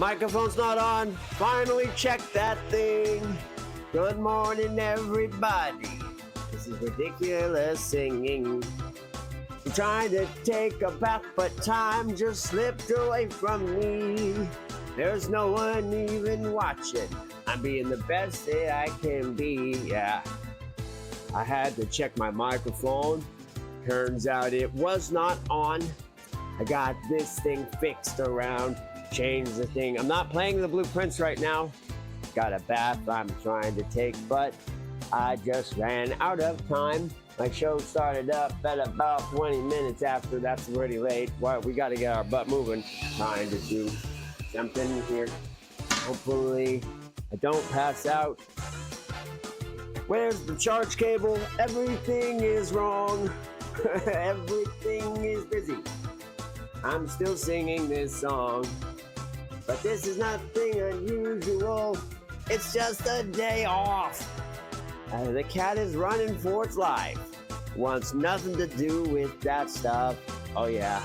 Microphone's not on. Finally checked that thing. Good morning, everybody. This is ridiculous singing. I'm trying to take a bath, but time just slipped away from me. There's no one even watching. I'm being the best that I can be, yeah. I had to check my microphone. Turns out it was not on. I got this thing fixed around. Changed the thing. I'm not playing the blueprints right now. Got a bath I'm trying to take, but I just ran out of time. My show started up at about 20 minutes after. That's pretty late. Well, we got to get our butt moving. Trying to do something here. Hopefully I don't pass out. Where's the charge cable? Everything is wrong. Everything is busy. I'm still singing this song. But this is nothing unusual. It's just a day off. The cat is running for its life. Wants nothing to do with that stuff. Oh yeah.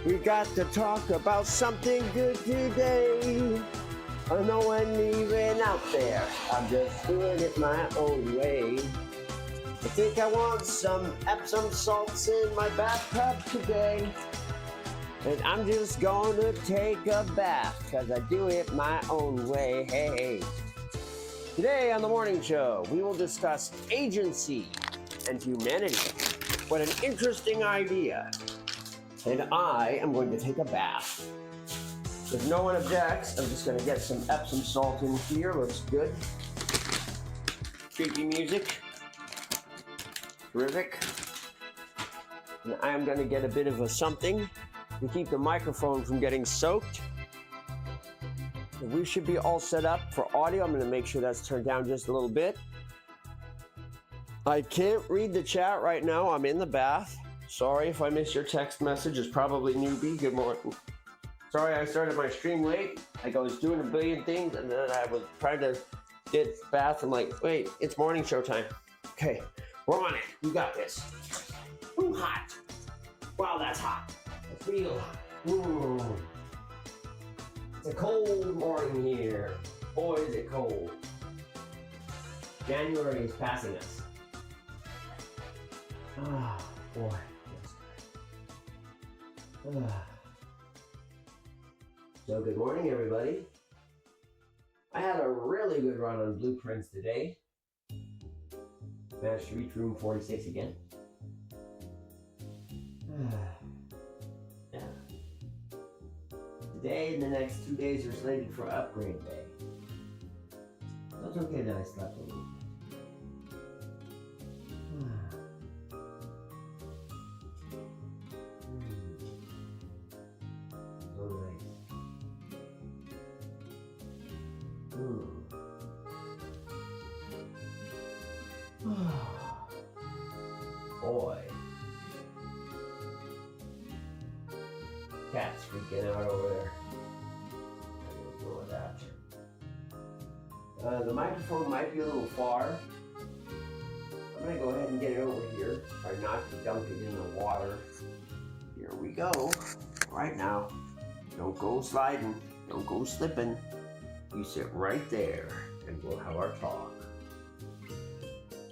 We got to talk about something good today. No one even out there. I'm just doing it my own way. I think I want some Epsom salts in my bathtub today. And I'm just gonna take a bath, cause I do it my own way, hey. Today on the morning show, we will discuss agency and humanity. What an interesting idea. And I am going to take a bath. If no one objects, I'm just gonna get some Epsom salt in here, looks good. Creepy music. Terrific. And I am gonna get a bit of a something to keep the microphone from getting soaked. We should be all set up for audio. I'm going to make sure that's turned down just a little bit. I can't read the chat right now. I'm in the bath. Sorry if I missed your text message. It's probably newbie. Good morning. Sorry I started my stream late. Like I was doing a billion things and then I was trying to get bath. I'm like, wait, it's morning show time. Okay, we're on it. You got this. Ooh, hot. Wow, that's hot. It's real hot. Ooh. It's a cold morning here. Boy, is it cold. January is passing us. Ah, boy. So good morning, everybody. I had a really good run on blueprints today. Managed to reach room 46 again. Today and the next 2 days are slated for upgrade day. So it's okay that I slept a little bit. So nice. Boy. Cat's freaking out over there. I don't know that. The microphone might be a little far. I'm gonna go ahead and get it over here. Try not to dunk it in the water. Here we go. Right now. Don't go sliding. Don't go slipping. You sit right there and we'll have our talk.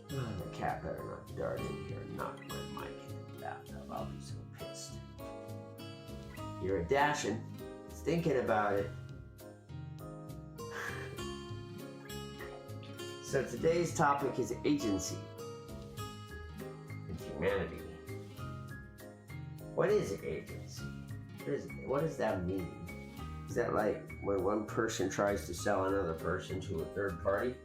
The cat better not dart in here and knock my mic in the bathtub. I'll be so pissed. You're a dashing, thinking about it. So today's topic is agency and humanity. What is agency? What does that mean? Is that like when one person tries to sell another person to a third party?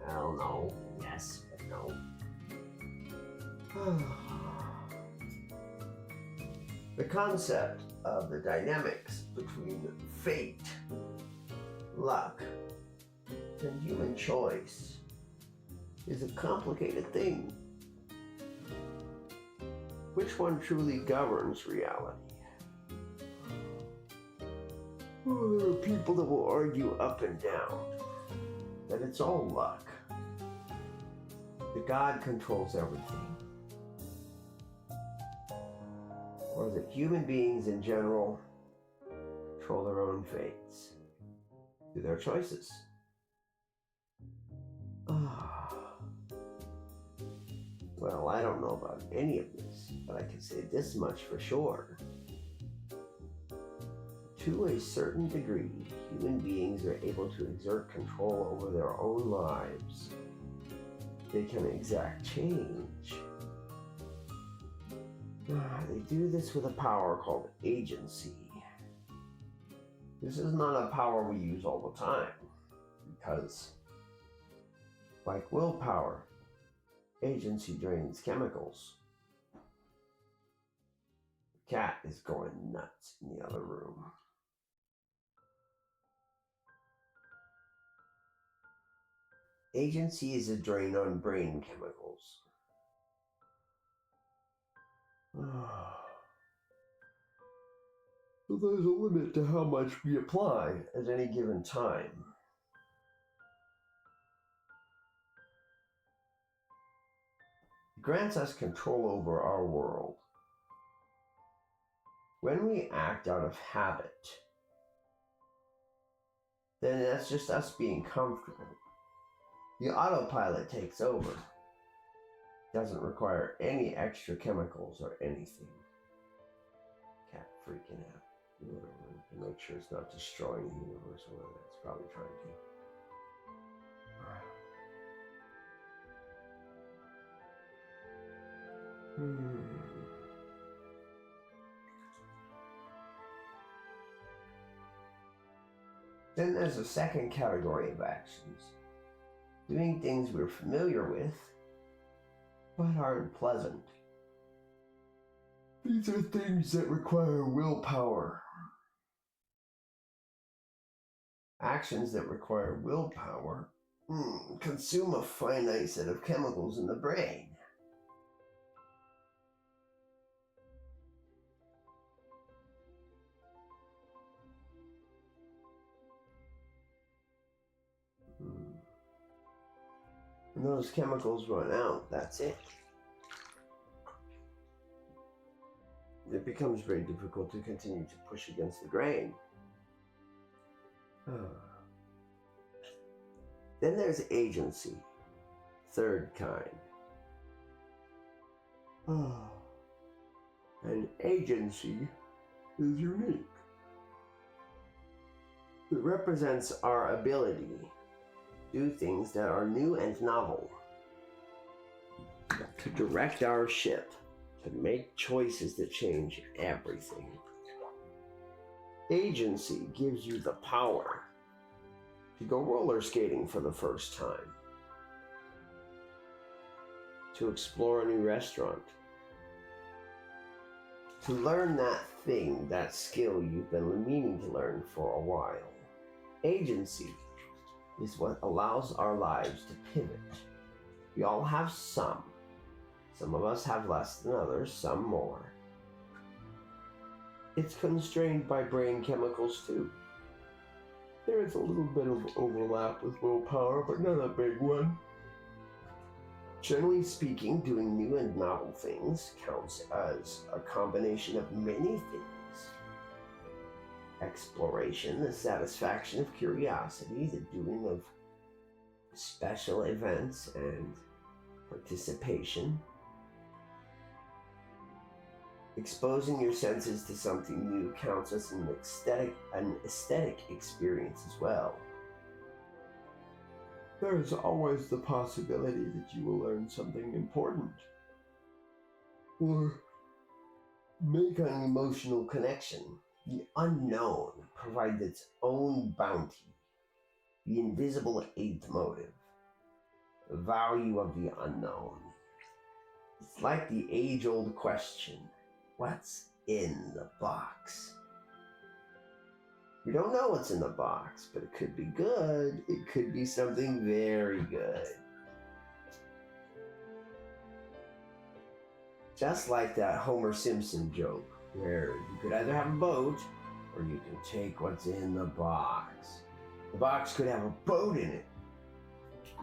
I don't know. Yes, but no. The concept of the dynamics between fate, luck, and human choice is a complicated thing. Which one truly governs reality? Oh, there are people that will argue up and down that it's all luck, that God controls everything, or that human beings in general control their own fates through their choices. Well, I don't know about any of this, but I can say this much for sure. To a certain degree, human beings are able to exert control over their own lives. They can exact change. They do this with a power called agency. This is not a power we use all the time, because, like willpower, agency drains chemicals. The cat is going nuts in the other room. Agency is a drain on brain chemicals. So there's a limit to how much we apply at any given time. It grants us control over our world. When we act out of habit, then that's just us being comfortable. The autopilot takes over. Doesn't require any extra chemicals or anything. Cat freaking out. To make sure it's not destroying the universe, or whatever it's probably trying to. Then there's a second category of actions. Doing things we're familiar with, but aren't pleasant. These are things that require willpower. Actions that require willpower consume a finite set of chemicals in the brain. When those chemicals run out, that's it. It becomes very difficult to continue to push against the grain. Then there's agency, third kind. And agency is unique. It represents our ability to do things that are new and novel, to direct our ship, to make choices that change everything. Agency gives you the power to go roller skating for the first time, to explore a new restaurant, to learn that thing, that skill you've been meaning to learn for a while. Agency is what allows our lives to pivot. We all have some. Some of us have less than others, some more. It's constrained by brain chemicals too. There is a little bit of overlap with willpower, but not a big one. Generally speaking, doing new and novel things counts as a combination of many things. Exploration, the satisfaction of curiosity, the doing of special events and participation. Exposing your senses to something new counts as an aesthetic experience as well. There is always the possibility that you will learn something important, or make an emotional connection. The unknown provides its own bounty, the invisible eighth motive, the value of the unknown. It's like the age-old question, what's in the box? We don't know what's in the box, but it could be good. It could be something very good. Just like that Homer Simpson joke, where you could either have a boat, or you can take what's in the box. The box could have a boat in it.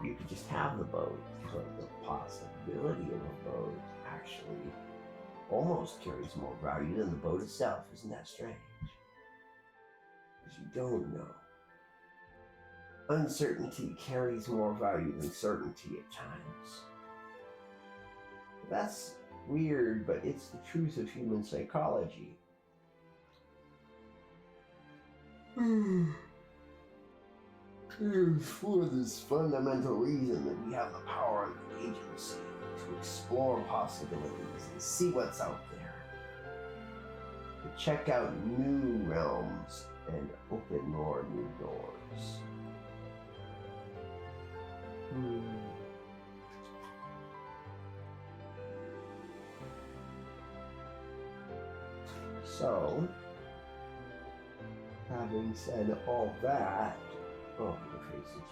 You could just have the boat, but the possibility of a boat actually almost carries more value than the boat itself. Isn't that strange? because you don't know. Uncertainty carries more value than certainty at times. That's weird, but it's the truth of human psychology. It is for this fundamental reason that we have the power and agency to explore possibilities and see what's out there, to check out new realms and open more new doors. So, having said all that, oh, your face is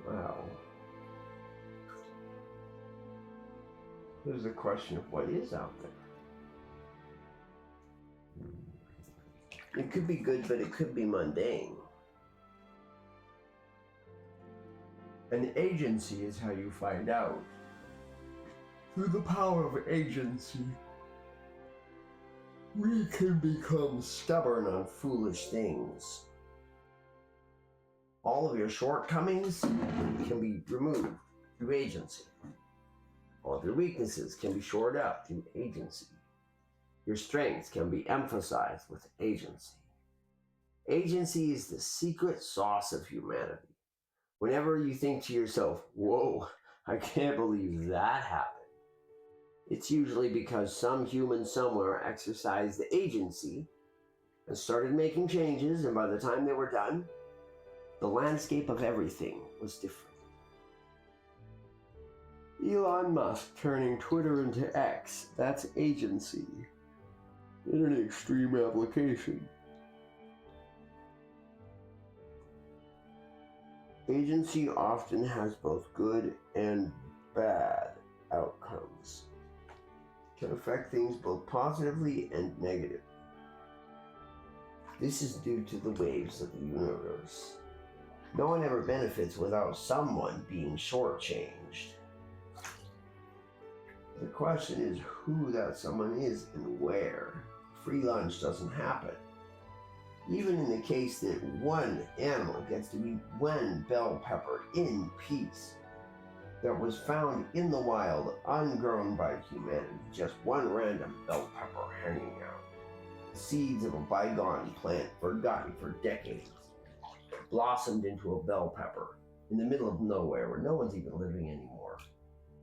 Well, there's the question of what is out there. It could be good, but it could be mundane. And agency is how you find out. Through the power of agency, we can become stubborn on foolish things. All of your shortcomings can be removed through agency. All of your weaknesses can be shored up through agency. Your strengths can be emphasized with agency. Agency is the secret sauce of humanity. Whenever you think to yourself, whoa, I can't believe that happened, it's usually because some human somewhere exercised the agency and started making changes, and by the time they were done, the landscape of everything was different. Elon Musk turning Twitter into X, that's agency in an extreme application. Agency often has both good and bad outcomes. It can affect things both positively and negatively. This is due to the waves of the universe. No one ever benefits without someone being shortchanged. The question is who that someone is and where. Free lunch doesn't happen. Even in the case that one animal gets to eat one bell pepper in peace that was found in the wild, ungrown by humanity, just one random bell pepper hanging out. The seeds of a bygone plant forgotten for decades, blossomed into a bell pepper in the middle of nowhere where no one's even living anymore.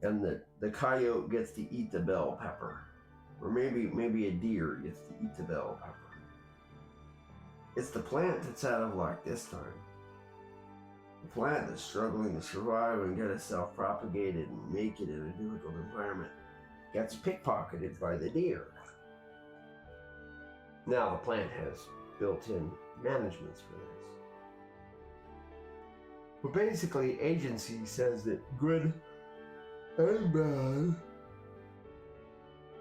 And the coyote gets to eat the bell pepper. Or maybe a deer gets to eat the bell pepper. It's the plant that's out of luck this time. The plant that's struggling to survive and get itself propagated and make it in a difficult environment gets pickpocketed by the deer. Now the plant has built-in managements for this. But basically, agency says that good and bad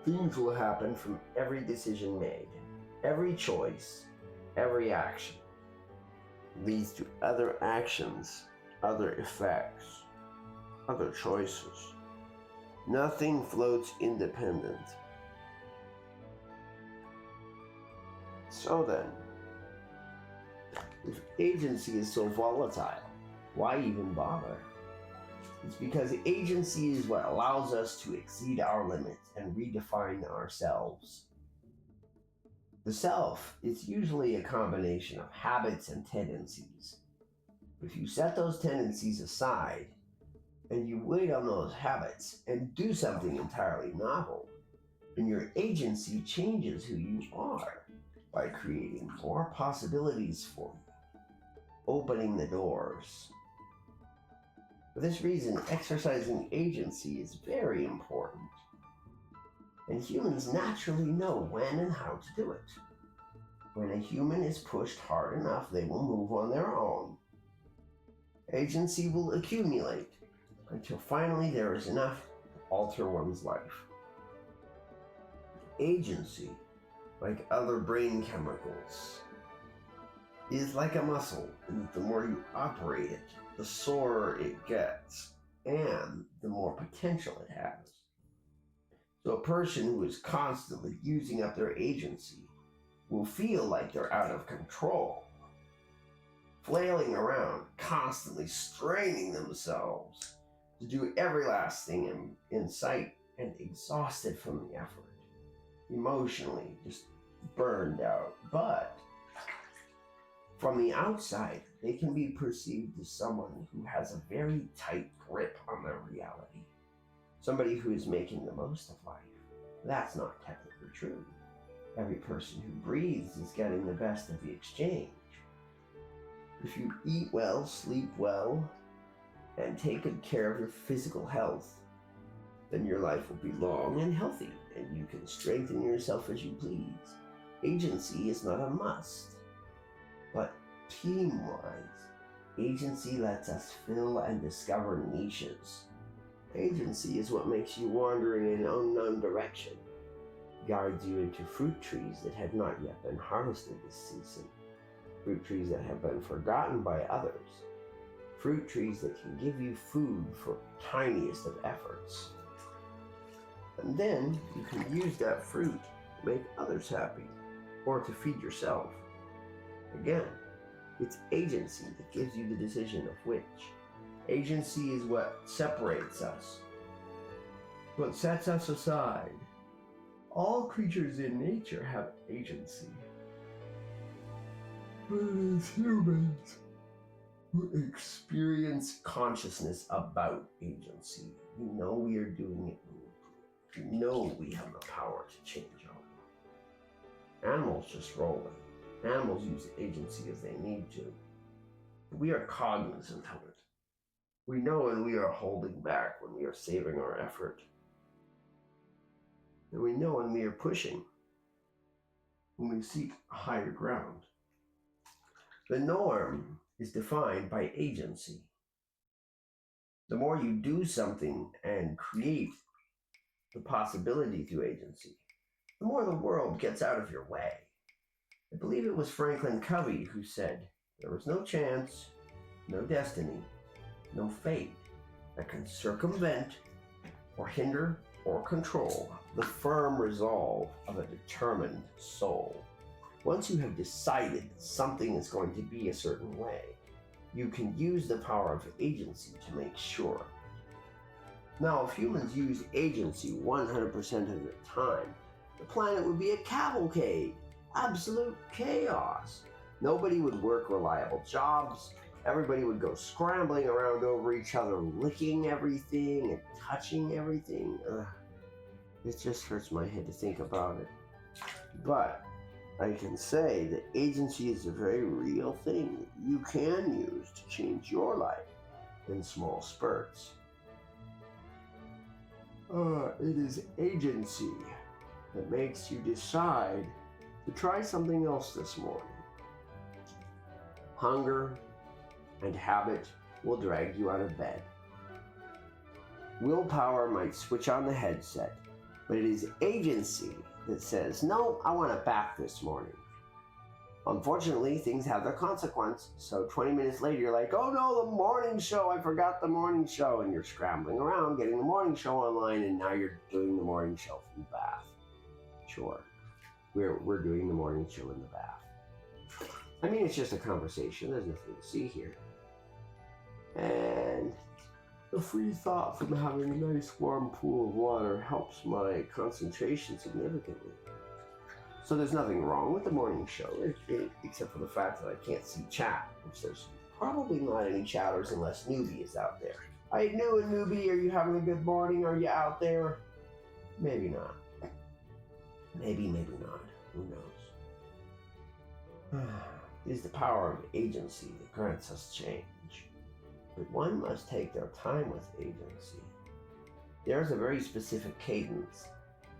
things will happen from every decision made. Every choice, every action leads to other actions, other effects, other choices. Nothing floats independent. So then, if agency is so volatile, why even bother? It's because agency is what allows us to exceed our limits and redefine ourselves. The self is usually a combination of habits and tendencies. If you set those tendencies aside and you wait on those habits and do something entirely novel, then your agency changes who you are by creating more possibilities for you, opening the doors. For this reason, exercising agency is very important. And humans naturally know when and how to do it. When a human is pushed hard enough, they will move on their own. Agency will accumulate until finally there is enough to alter one's life. Agency, like other brain chemicals, is like a muscle, and the more you operate it, the sorer it gets, and the more potential it has. So a person who is constantly using up their agency will feel like they're out of control, flailing around, constantly straining themselves to do every last thing in sight and exhausted from the effort, emotionally just burned out. But from the outside, they can be perceived as someone who has a very tight grip on their reality, somebody who is making the most of life. That's not technically true. Every person who breathes is getting the best of the exchange. If you eat well, sleep well, and take good care of your physical health, then your life will be long and healthy, and you can strengthen yourself as you please. Agency is not a must, but team-wise, agency lets us fill and discover niches. Agency is what makes you wander in an unknown direction, guides you into fruit trees that have not yet been harvested this season, fruit trees that have been forgotten by others, fruit trees that can give you food for tiniest of efforts. And then you can use that fruit to make others happy or to feed yourself. Again, it's agency that gives you the decision of which. Agency is what separates us, what sets us aside. All creatures in nature have agency, but it is humans who experience consciousness about agency. We know we are doing it. We know we have the power to change our world. Animals just roll it. Animals use agency as they need to. We are cognizant of it. We know when we are holding back, when we are saving our effort. And we know when we are pushing, when we seek higher ground. The norm is defined by agency. The more you do something and create the possibility through agency, the more the world gets out of your way. I believe it was Franklin Covey who said, "There is no chance, no destiny, no fate that can circumvent or hinder or control the firm resolve of a determined soul." Once you have decided that something is going to be a certain way, you can use the power of agency to make sure. Now, if humans use agency 100% of the time, the planet would be a cavalcade, absolute chaos. Nobody would work reliable jobs. Everybody would go scrambling around over each other, licking everything and touching everything. It just hurts my head to think about it. But I can say that agency is a very real thing that you can use to change your life in small spurts. It is agency that makes you decide to try something else this morning. Hunger and habit will drag you out of bed. Willpower might switch on the headset, but it is agency that says, "No, I want to bath this morning." Unfortunately, things have their consequence, so 20 minutes later you're like, "Oh no, the morning show, I forgot the morning show," and you're scrambling around getting the morning show online, and now you're doing the morning show from the bath. Sure, we're doing the morning show in the bath. I mean, it's just a conversation, there's nothing to see here. And the free thought from having a nice warm pool of water helps my concentration significantly. So there's nothing wrong with the morning show, except for the fact that I can't see chat, which there's probably not any chatters unless Newbie is out there. How you doing, Newbie? Are you having a good morning? Are you out there? Maybe not. Maybe not. Who knows? It is the power of agency that grants us change. But one must take their time with agency. There's a very specific cadence.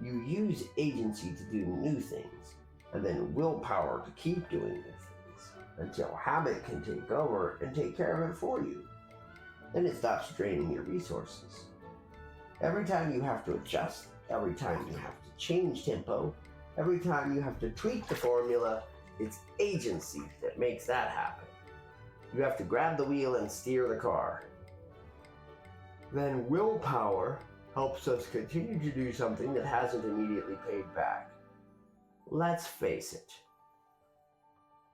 You use agency to do new things, and then willpower to keep doing new things, until habit can take over and take care of it for you. Then it stops draining your resources. Every time you have to adjust, every time you have to change tempo, every time you have to tweak the formula, it's agency that makes that happen. You have to grab the wheel and steer the car. Then willpower helps us continue to do something that hasn't immediately paid back. Let's face it,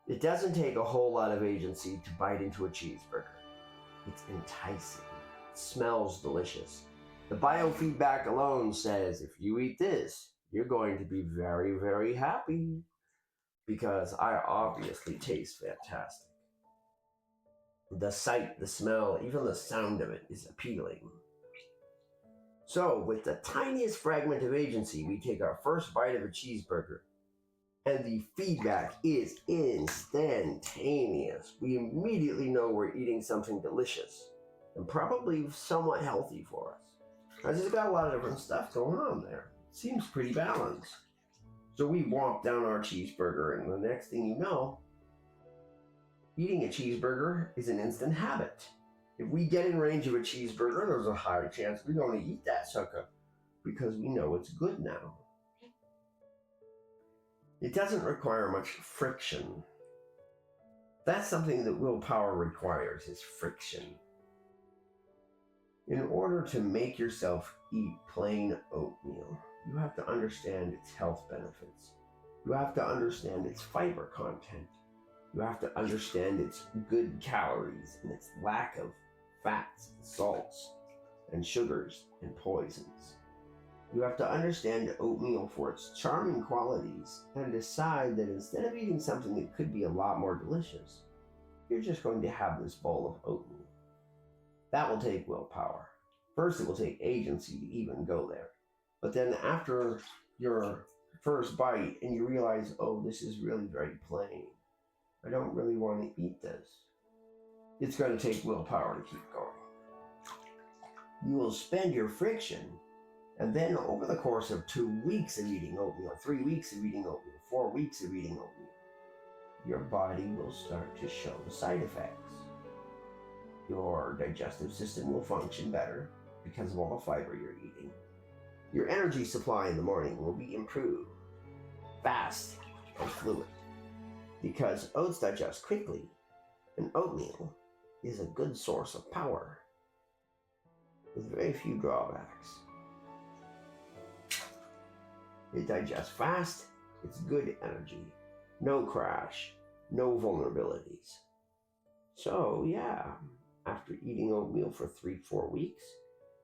it doesn't take a whole lot of agency to bite into a cheeseburger. It's enticing. It smells delicious. The biofeedback alone says if you eat this, you're going to be very, very happy because I obviously taste fantastic. The sight, the smell, even the sound of it is appealing. So, with the tiniest fragment of agency, we take our first bite of a cheeseburger, and the feedback is instantaneous. We immediately know we're eating something delicious and probably somewhat healthy for us. Because it's got a lot of different stuff going on there. Seems pretty balanced. So we walk down our cheeseburger, and the next thing you know, eating a cheeseburger is an instant habit. If we get in range of a cheeseburger, there's a higher chance we're going to eat that sucker because we know it's good now. It doesn't require much friction. That's something that willpower requires, is friction. In order to make yourself eat plain oatmeal, you have to understand its health benefits. You have to understand its fiber content. You have to understand its good calories and its lack of fats, salts, and sugars and poisons. You have to understand oatmeal for its charming qualities and decide that instead of eating something that could be a lot more delicious, you're just going to have this bowl of oatmeal. That will take willpower. First, it will take agency to even go there. But then after your first bite and you realize, oh, this is really very plain. I don't really want to eat this. It's going to take willpower to keep going. You will spend your friction, and then over the course of 2 weeks of eating oatmeal, 3 weeks of eating oatmeal, 4 weeks of eating oatmeal, your body will start to show the side effects. Your digestive system will function better because of all the fiber you're eating. Your energy supply in the morning will be improved, fast and fluid, because oats digest quickly, and oatmeal is a good source of power with very few drawbacks. It digests fast, it's good energy, no crash, no vulnerabilities. So yeah, after eating oatmeal for 3-4 weeks,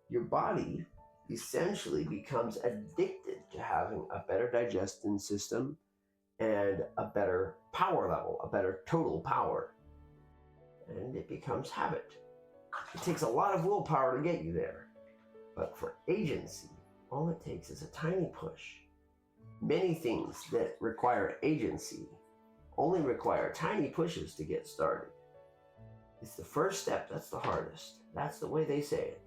your body essentially becomes addicted to having a better digestion system and a better power level, a better total power. And it becomes habit. It takes a lot of willpower to get you there. But for agency, all it takes is a tiny push. Many things that require agency only require tiny pushes to get started. It's the first step that's the hardest. That's the way they say it.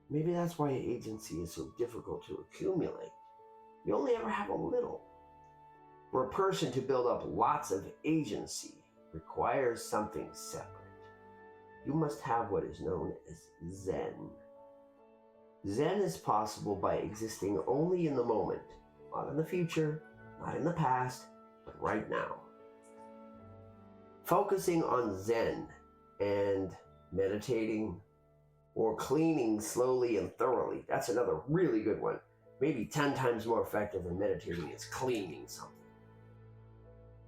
Maybe that's why agency is so difficult to accumulate. You only ever have a little. For a person to build up lots of agency requires something separate. You must have what is known as Zen. Zen is possible by existing only in the moment, not in the future, not in the past, but right now. Focusing on Zen and meditating or cleaning slowly and thoroughly, that's another really good one. Maybe 10 times more effective than meditating is cleaning something.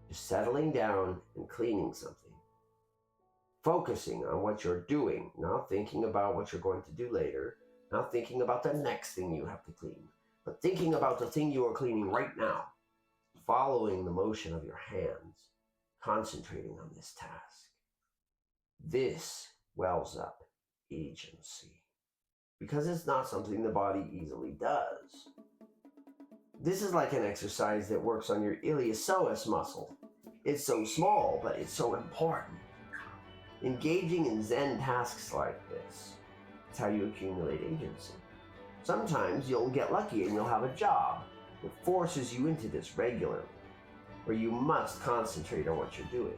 Just settling down and cleaning something. Focusing on what you're doing, not thinking about what you're going to do later, not thinking about the next thing you have to clean, but thinking about the thing you are cleaning right now, following the motion of your hands, concentrating on this task. This wells up agency, because it's not something the body easily does. This is like an exercise that works on your iliopsoas muscle. It's so small, but it's so important. Engaging in Zen tasks like this, it's how you accumulate agency. Sometimes you'll get lucky and you'll have a job that forces you into this regularly, where you must concentrate on what you're doing.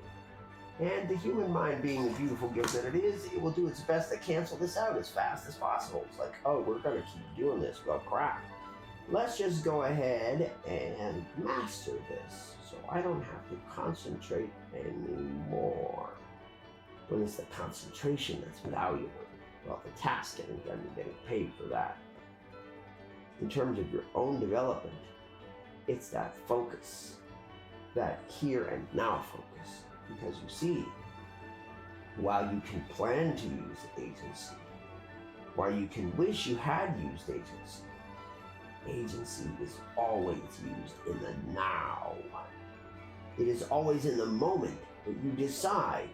And the human mind, being the beautiful gift that it is, it will do its best to cancel this out as fast as possible. It's like, oh, we're going to keep doing this. Well, crap. Let's just go ahead and master this so I don't have to concentrate anymore. When it's the concentration that's valuable. Well, the task getting done, you're getting paid for that. In terms of your own development, it's that focus, that here and now focus. Because you see, while you can plan to use agency, while you can wish you had used agency, agency is always used in the now. It is always in the moment that you decide,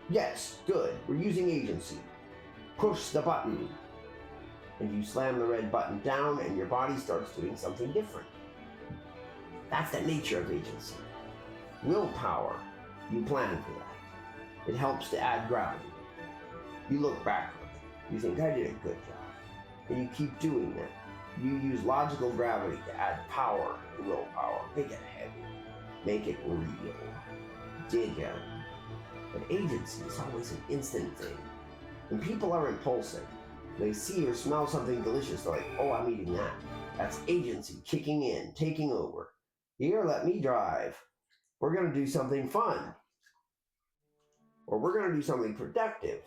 yes, good, we're using agency. Push the button. And you slam the red button down and your body starts doing something different. That's the nature of agency. Willpower, you plan for that. It helps to add gravity. You look backward. You think, I did a good job. And you keep doing that. You use logical gravity to add power to willpower. Make it heavy. Make it real. Dig in. But agency is always an instant thing. When people are impulsive, they see or smell something delicious, they're like, oh, I'm eating that. That's agency kicking in, taking over. Here, let me drive. We're going to do something fun. Or we're going to do something productive.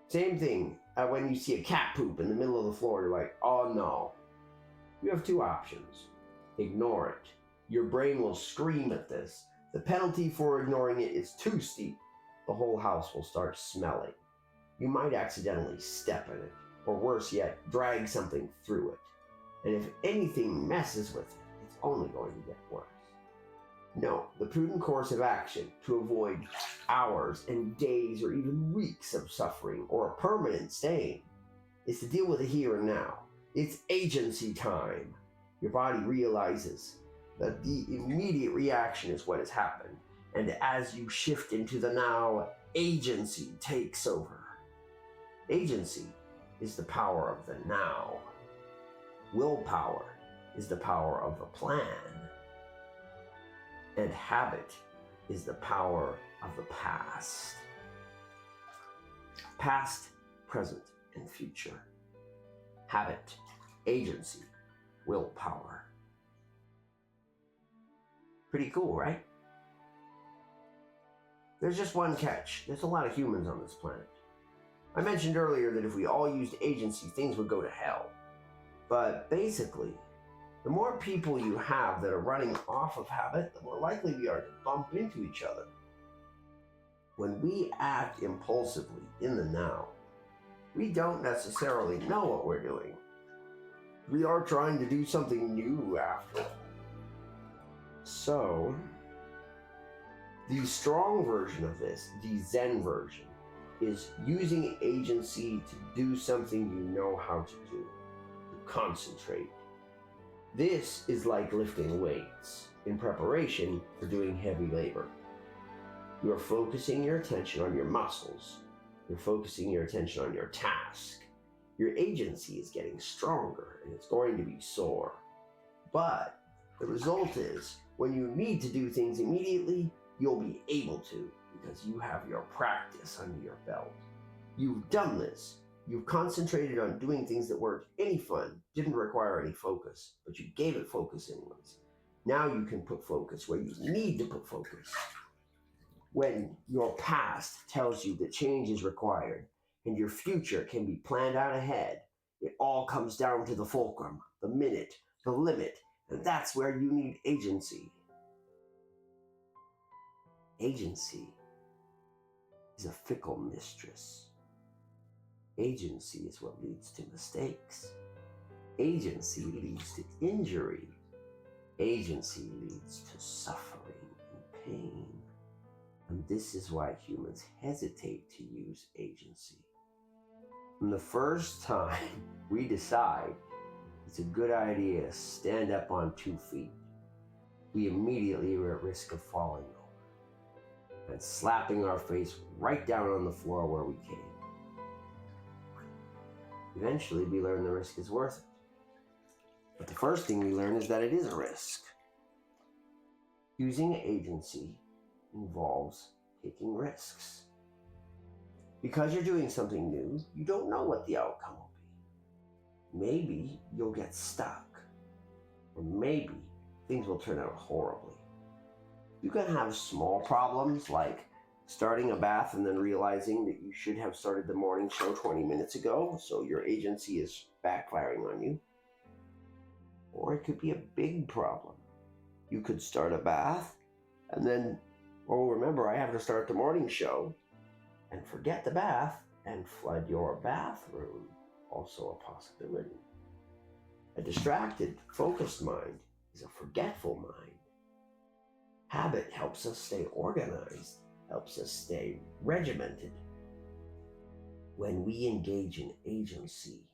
Same thing when you see a cat poop in the middle of the floor, you're like, oh no. You have two options. Ignore it. Your brain will scream at this. The penalty for ignoring it is too steep. The whole house will start smelling. You might accidentally step in it, or worse yet, drag something through it. And if anything messes with it, it's only going to get worse. No, the prudent course of action to avoid hours and days or even weeks of suffering or a permanent stain is to deal with the here and now. It's agency time. Your body realizes that the immediate reaction is what has happened, and as you shift into the now, agency takes over. Agency is the power of the now. Willpower is the power of the plan. And habit is the power of the past. Past, present, and future. Habit, agency, willpower. Pretty cool, right? There's just one catch. There's a lot of humans on this planet. I mentioned earlier that if we all used agency, things would go to hell. But basically, the more people you have that are running off of habit, the more likely we are to bump into each other. When we act impulsively in the now, we don't necessarily know what we're doing. We are trying to do something new after all. So, the strong version of this, the Zen version, is using agency to do something you know how to do, to concentrate. This is like lifting weights in preparation for doing heavy labor. You are focusing your attention on your muscles. You're focusing your attention on your task. Your agency is getting stronger and it's going to be sore. But the result is, when you need to do things immediately, you'll be able to because you have your practice under your belt. You've done this. You've concentrated on doing things that weren't any fun, didn't require any focus, but you gave it focus anyways. Now you can put focus where you need to put focus. When your past tells you that change is required and your future can be planned out ahead, it all comes down to the fulcrum, the minute, the limit, and that's where you need agency. Agency is a fickle mistress. Agency is what leads to mistakes. Agency leads to injury. Agency leads to suffering and pain. And this is why humans hesitate to use agency. From the first time we decide it's a good idea to stand up on 2 feet, we immediately are at risk of falling over and slapping our face right down on the floor where we came. Eventually, we learn the risk is worth it. But the first thing we learn is that it is a risk. Using agency involves taking risks. Because you're doing something new, you don't know what the outcome will be. Maybe you'll get stuck. Or maybe things will turn out horribly. You can have small problems like starting a bath and then realizing that you should have started the morning show 20 minutes ago, so your agency is backfiring on you. Or it could be a big problem. You could start a bath and then, oh, remember, I have to start the morning show, and forget the bath and flood your bathroom. Also a possibility. A distracted, focused mind is a forgetful mind. Habit helps us stay organized, helps us stay regimented. When we engage in agency,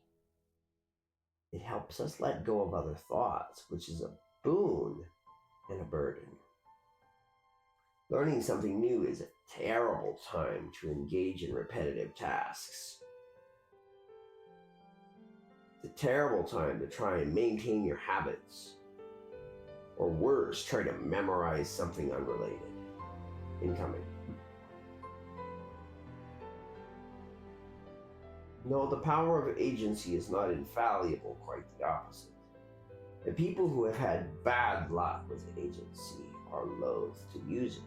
it helps us let go of other thoughts, which is a boon and a burden. Learning something new is a terrible time to engage in repetitive tasks. It's a terrible time to try and maintain your habits. Or worse, try to memorize something unrelated. Incoming. No, the power of agency is not infallible, quite the opposite. The people who have had bad luck with agency are loath to use it.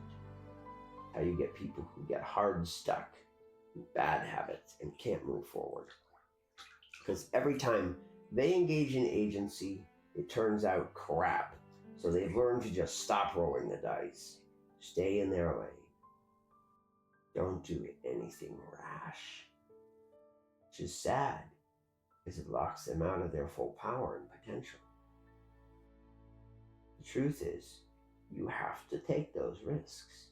How you get people who get hard stuck in bad habits and can't move forward. Because every time they engage in agency, it turns out crap. So they've learned to just stop rolling the dice. Stay in their lane. Don't do anything rash. Which is sad, because it locks them out of their full power and potential. The truth is, you have to take those risks.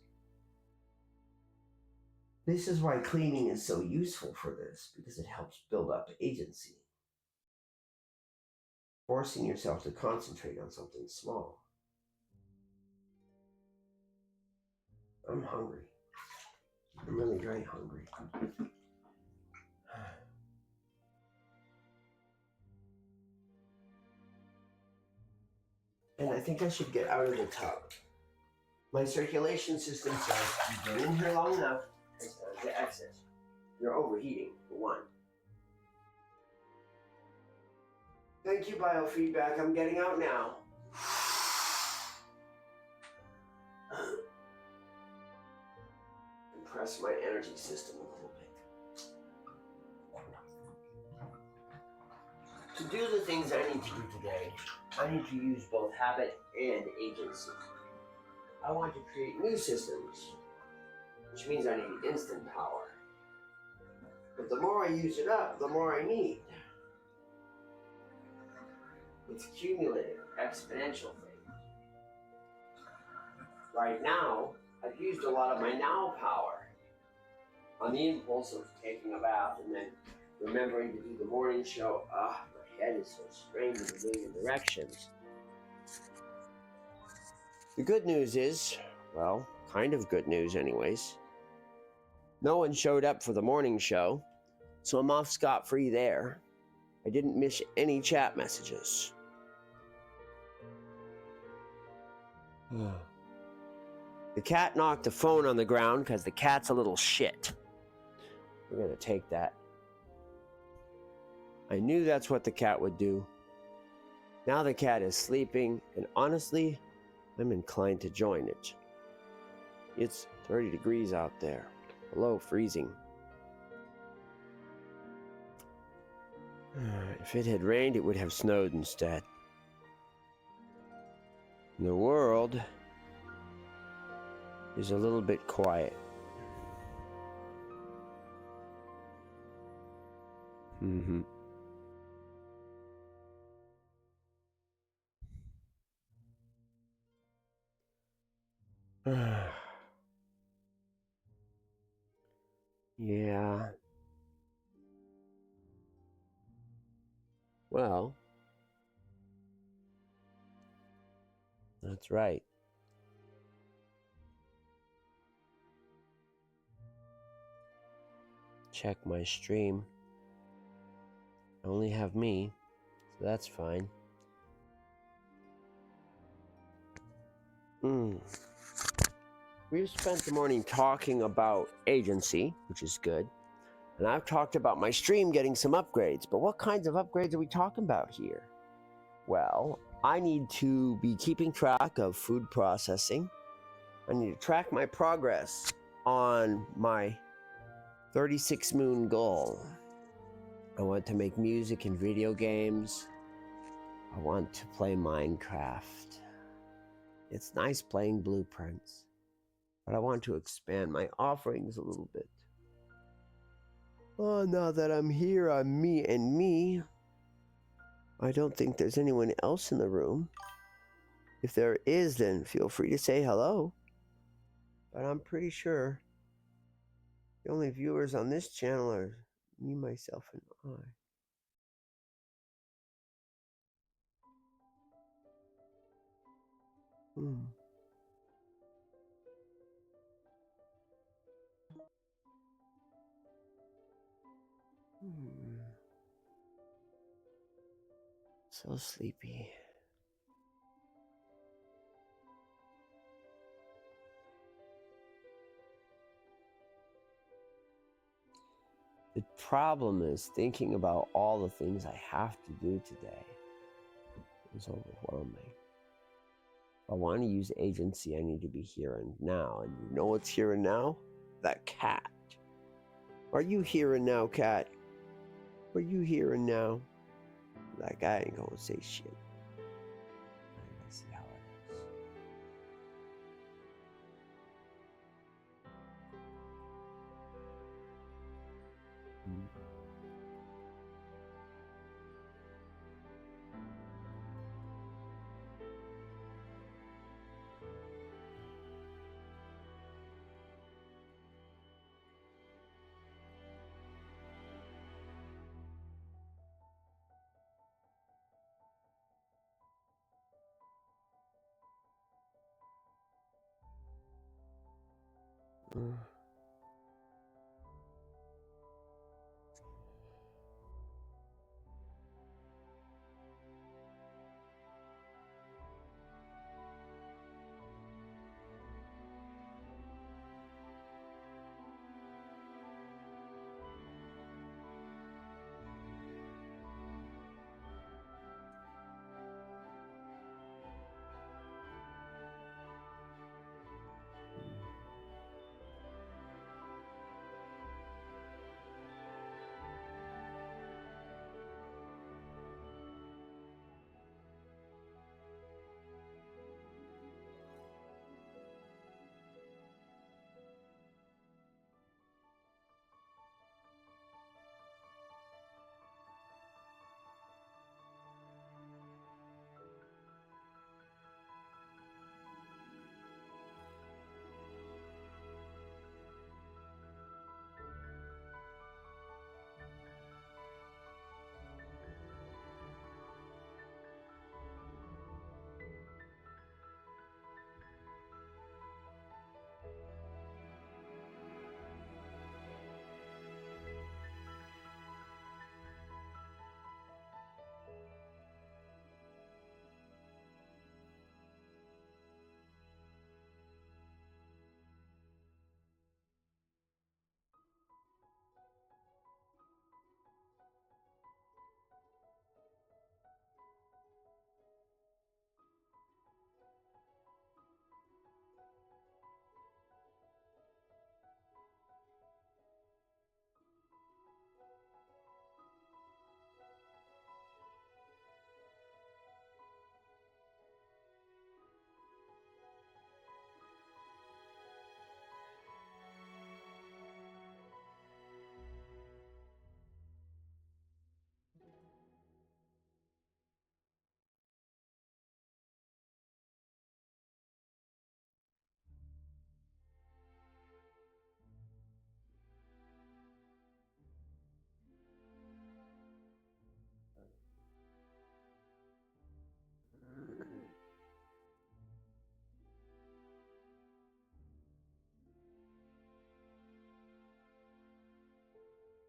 This is why cleaning is so useful for this, because it helps build up agency. Forcing yourself to concentrate on something small. I'm hungry. I'm really very hungry. And I think I should get out of the tub. My circulation system says you've been in here long enough. It's time to exit. You're overheating, for one. Thank you, biofeedback. I'm getting out now. Compress my energy system a little bit. To do the things I need to do today, I need to use both habit and agency. I want to create new systems, which means I need instant power. But the more I use it up, the more I need. It's cumulative, exponential thing. Right now, I've used a lot of my now power on the impulse of taking a bath and then remembering to do the morning show. My head is so strained in a million directions. The good news is, well, kind of good news anyways. No one showed up for the morning show, so I'm off scot-free there. I didn't miss any chat messages. The cat knocked the phone on the ground because the cat's a little shit. We're gonna take that. I knew that's what the cat would do. Now the cat is sleeping, and honestly, I'm inclined to join it. It's 30 degrees out there, below freezing. If it had rained, it would have snowed instead. The world is a little bit quiet. Yeah. Well, that's right. Check my stream. I only have me, so that's fine. We've spent the morning talking about agency, which is good. And I've talked about my stream getting some upgrades, but what kinds of upgrades are we talking about here? Well, I need to be keeping track of food processing. I need to track my progress on my 36 moon goal. I want to make music and video games. I want to play Minecraft. It's nice playing Blueprints, but I want to expand my offerings a little bit. Oh, now that I'm here, I'm me and me. I don't think there's anyone else in the room. If there is, then feel free to say hello. But I'm pretty sure the only viewers on this channel are me, myself, and I. Hmm. So sleepy. The problem is thinking about all the things I have to do today is overwhelming. If I want to use agency, I need to be here and now. And you know what's here and now? That cat. Are you here and now, cat? Are you here and now? That guy ain't gonna say shit. Let's see how it is.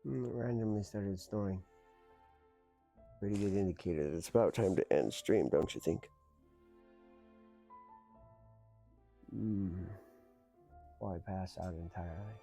Randomly started snoring. Pretty good indicator that it's about time to end stream, don't you think? Before I pass out entirely.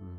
Mm.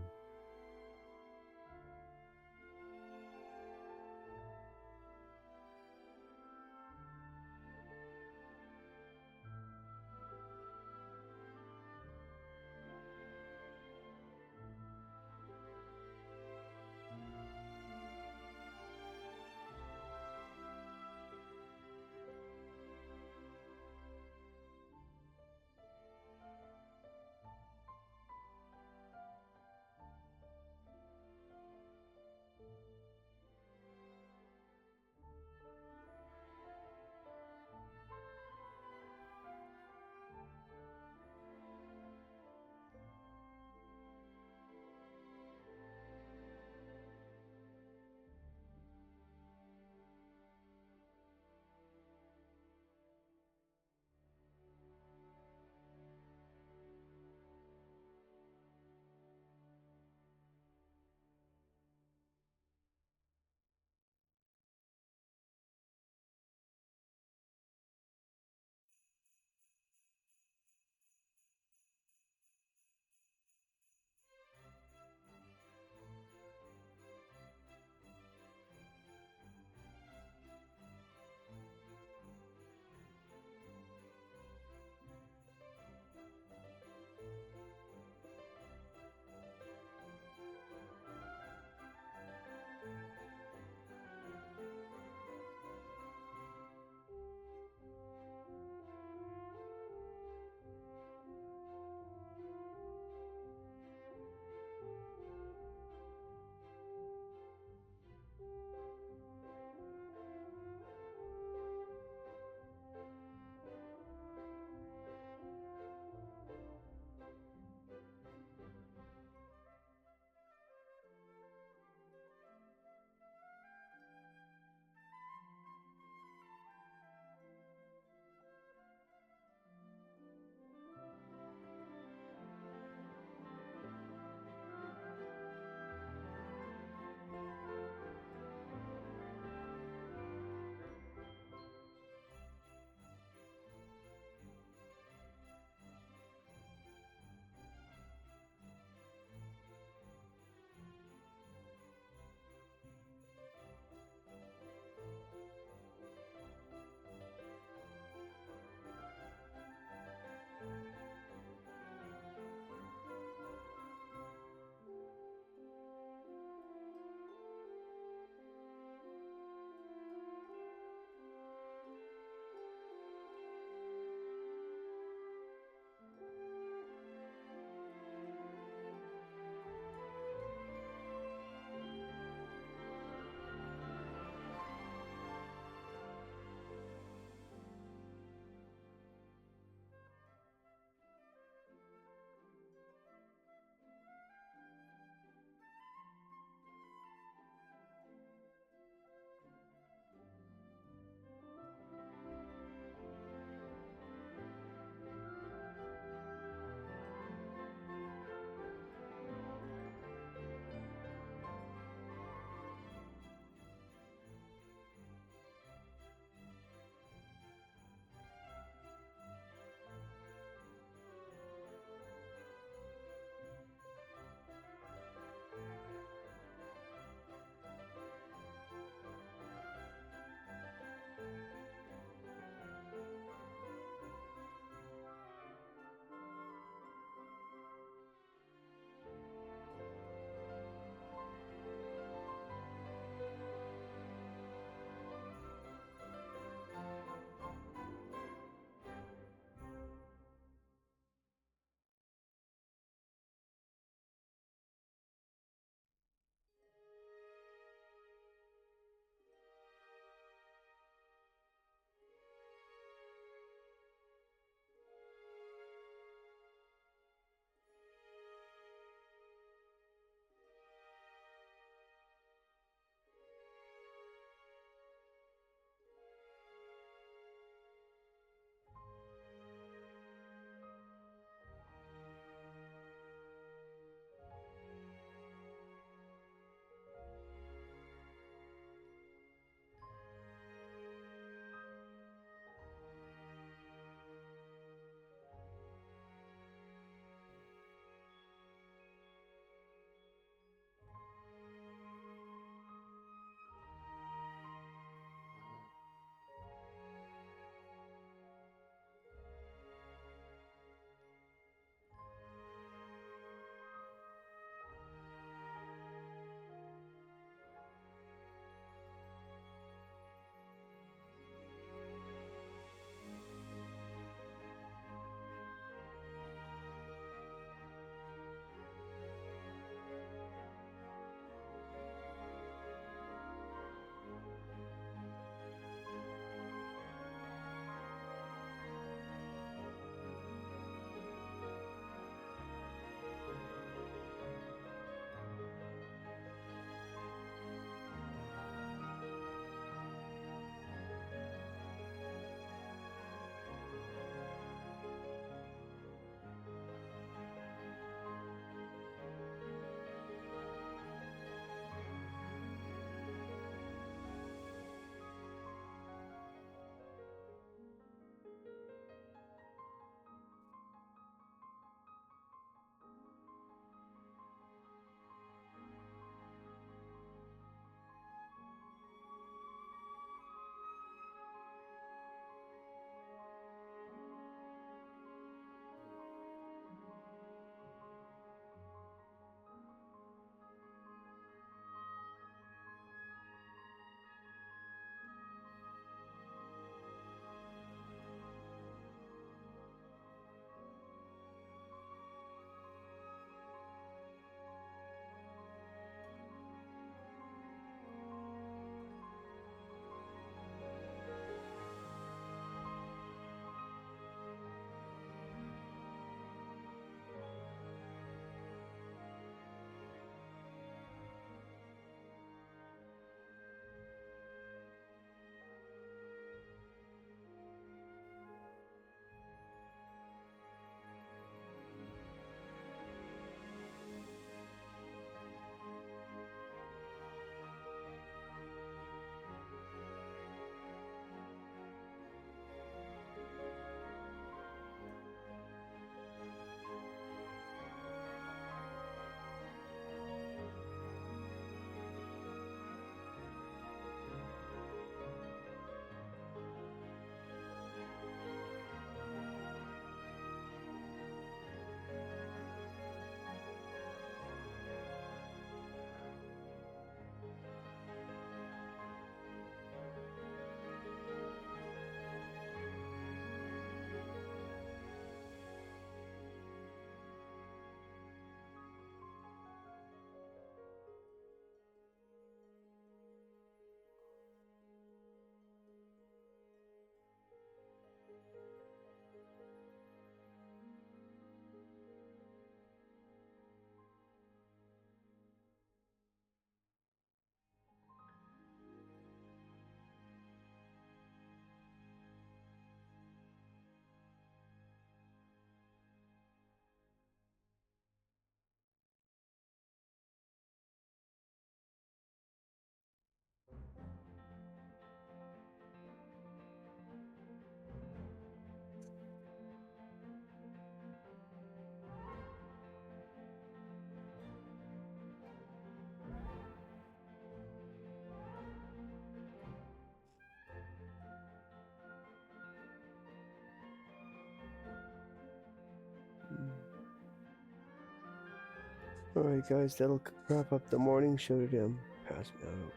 Alright, guys, that'll wrap up the morning show today. I'm passing out over.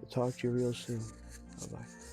I'll talk to you real soon. Bye bye.